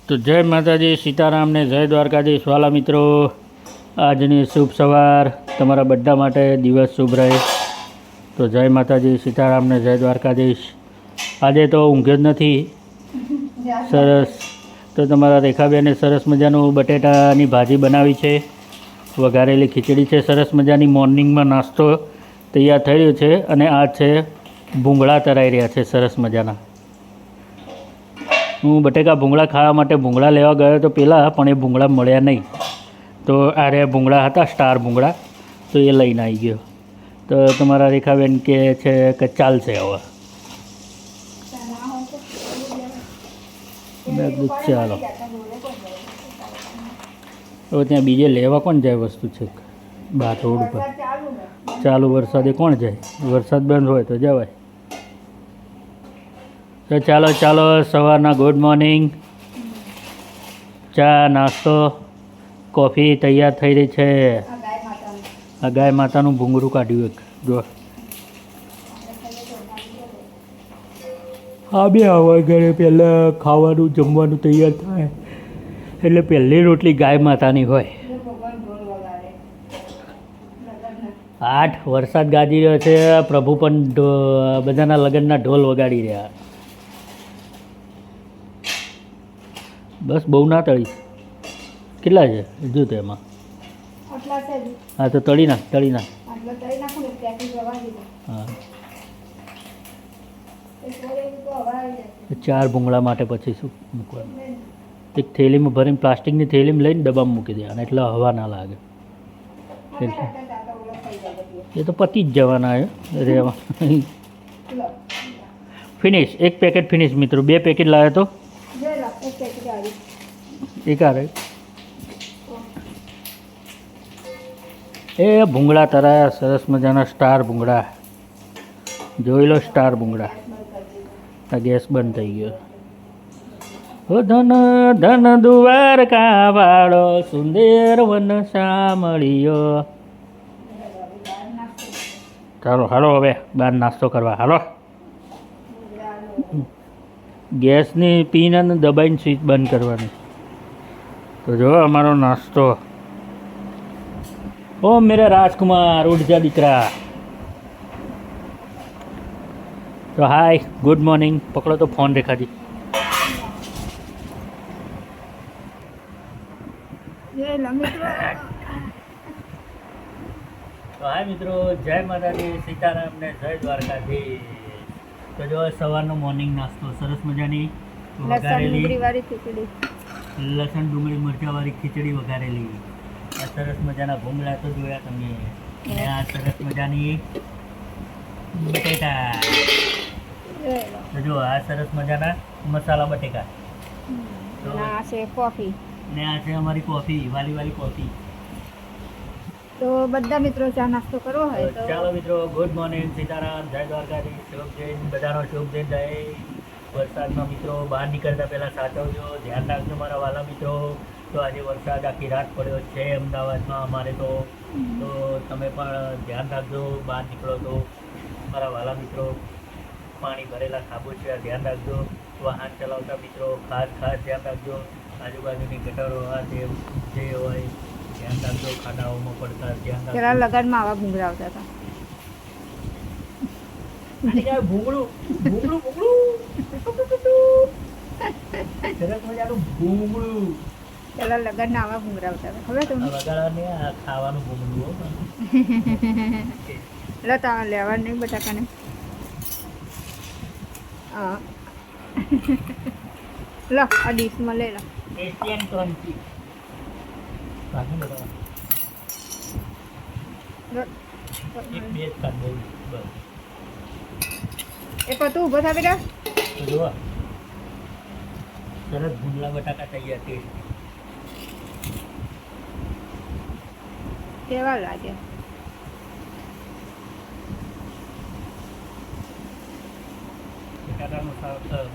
તો જય માતાજી, સીતારામ ને જય દ્વારકાધીશ વાલા મિત્રો. આજની શુભ સવાર તમારા બધા માટે દિવસ શુભ રહે. તો જય માતાજી, સીતારામ ને જય દ્વારકાધીશ. આજે તો ઊંઘ્યો જ નથી. સરસ. તો તમારા રેખાબેને સરસ મજાનું બટેટાની ભાજી બનાવી છે, વઘારેલી ખીચડી છે. સરસ મજાની મોર્નિંગમાં નાસ્તો તૈયાર થઈ રહ્યો છે. અને આ છે ભૂંગળા તરાઈ રહ્યા છે સરસ મજાના. હું બટેકા ભૂંગળા ખાવા માટે ભૂંગળા લેવા ગયો તો પહેલાં, પણ એ ભૂંગળા મળ્યા નહીં. તો આરે ભૂંગળા હતા, સ્ટાર ભૂંગળા, તો એ લઈને આવી ગયો. તો તમારા રેખાબેન કહે છે કે ચાલશે હવે. મેં કીધું ચાલો. હવે ત્યાં બીજે લેવા કોણ જાય વસ્તુ છે બહાર રોડ ઉપર? ચાલુ વરસાદે કોણ જાય? વરસાદ બંધ હોય તો જવાય. તો ચાલો ચાલો, સવારના ગુડ મોર્નિંગ. ચા નાસ્તો કોફી તૈયાર થઈ રહી છે. આ ગાય માતાનું ભૂંગળું કાઢ્યું એક જો. હા, બે આવા ઘરે પહેલાં ખાવાનું જમવાનું તૈયાર થાય એટલે પહેલી રોટલી ગાય માતાની હોય. 8 વરસાદ ગાજી રહ્યો છે. પ્રભુ પણ બધાના લગ્નના ઢોલ વગાડી રહ્યા. બસ બહુ ના તળી. કેટલા છે જો તો એમાં? હા, તો તળી નાખ, તળી નાખ. હા, 4 ભૂંગળા માટે પછી શું મૂકવાનું? એક થેલીમાં ભરીને, પ્લાસ્ટિકની થેલીમાં લઈને ડબ્બામાં મૂકી દેવાના એટલે હવા ના લાગે. એ તો પતી જ જવાના રહેવા. ફિનિશ. એક પેકેટ ફિનિશ મિત્રો. 2 પેકેટ લાવ્યો તો એક આ રહે. એ ભૂંગળા તરાયા સરસ મજાના, સ્ટાર ભૂંગળા. જોઈ લો, સ્ટાર ભૂંગળા. આ ગેસ બંધ થઈ ગયો. હો ધન ધન દ્વારકા વાળો, સુંદર વન સામળિયો. ચાલો હાલો હવે બહાર નાસ્તો કરવા હાલો. ગેસની પિન અને દબાઈને સ્વિચ બંધ કરવાની. તો જો અમારો નાસ્તો. ઓ મેરા રાજકુમાર, ઉઠ જા દીકરા. તો હાય, ગુડ મોર્નિંગ. પકડો તો ફોન રેખાજી. તો હાય મિત્રો, જય માતાજી, સીતારામ ને જય દ્વારકાધીશ. તો જો સવારનો મોર્નિંગ નાસ્તો સરસ મજાની વઘારેલી લસણ ડુંગળી મરચાંવાળી ખીચડી વઘારેલી. આ સરસ મજાના ભૂંગળા તો જોયા તમે. અને આ સરસ મજાની બટેકા. તો જો આ સરસ મજાના મસાલા બટેકા. આ છે કોફી. ને આ છે અમારી કોફી, વાલી વાલી કોફી. તો બધા મિત્રો ચા નાસ્તો કરવો હોય તો ચાલો મિત્રો, ગુડ મોર્નિંગ, સીતારામ, જય દ્વારકાધીશ. શુભ જૈન, બધાનો શુભ જૈન રહે. વરસાદમાં મિત્રો બહાર નીકળતા પહેલાં સાચવજો, ધ્યાન રાખજો મારા વાલા મિત્રો. તો આજે વરસાદ આખી રાત પડ્યો છે અમદાવાદમાં અમારે તો તમે પણ ધ્યાન રાખજો બહાર નીકળો તો મારા વાલા મિત્રો. પાણી ભરેલા ખાબોચિયા ધ્યાન રાખજો. વાહન ચલાવતા મિત્રો ખાસ ધ્યાન રાખજો. આજુબાજુની ગટરો જે હોય ધ્યાન રાખજો. ખાડાઓમાં પડતા ધ્યાન રાખજો. પેલા લગનમાં આવા ભૂંગળા આવતા હતા. ભૂંગળું ભૂંગળું ભૂંગળું સરસ મજાનું ભૂંગળું. પેલા લગન આવા ભૂંગળા આવતા હતા, ખબર તમને? વગાડવાની આ ખાવાનું ભૂંગળું. લો તમે લેવા નહીં બટાકાને. હા લો આ ડીશમાં લઈ લો. Asian crunchy. એક બે જ કાઢ દઉં બસ. એ પતું ઊભો થા બેટા. તો જુઓ સરસ ભૂંગળા બટાકા તૈયાર છે. કેવા લાગે?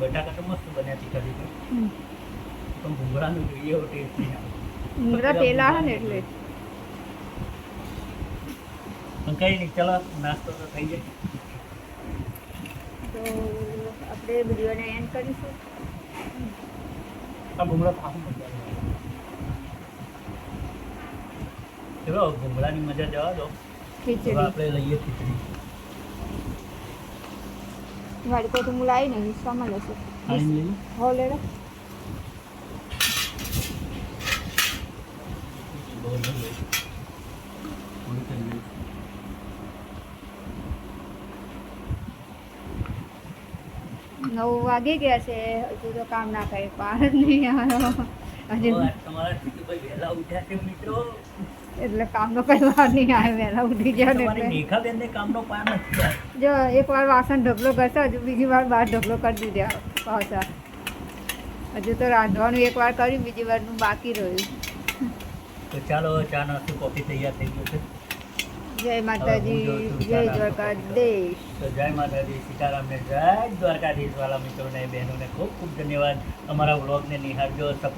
બટાકા તો મસ્ત બન્યા તીખા તીખા, પણ ભૂંગળાનું જોઈએ એવો ટેસ્ટ નહીં આવે. ભૂંગળા પેલા હે ને એટલે. પણ કંઈ નહીં, ચલો નાસ્તો તો થઈ જાય. તો આપણે વિડીયોને એન્ડ કરીશું. આ ભૂંગળા પાછું મજા આવે. ચલો ભૂંગળાની મજા જવા દો. હવે ખીચડી આપણે લઈએ ખીચડી. વાડકો તો હું લાવી નહીં સામાન લેશે આણી લઈએ. હો લે રે. બહુ નહીં લઈએ. થોડું તેલ લઈએ. નવ વાગી ગયા છે હજુ તો કામ ના કરે પાર જ નહીં આવ્યો હજુ તો આજ તમારા જીતુભાઈ વહેલા ઉઠ્યા છે મિત્રો. એટલે કામનો કઈ વાર નહીં આવે વહેલા ઉઠી ગયા ને તમારી એટલે રેખાબેનને કામનો પાર નથી થયો. જો એકવાર વાસણ ઢગલો કરશે હજુ બીજી વાર બહાર ઢગલો કરી દીધા પાછા હજુ તો રાંધવાનું એકવાર કર્યું બીજી વારનું બાકી રહ્યું. તો ચાલો ચા નાસ્તો કોફી તૈયાર થઈ ગયો છે. જય માતાજી જય દ્વારકાધીશ. તો જય માતાજી, સીતારામ ને જય દ્વારકાધીશ વાળા મિત્રોને બહેનોને ખૂબ ખૂબ ધન્યવાદ. અમારા વ્લોગને નિહાળજો, સપોર્ટ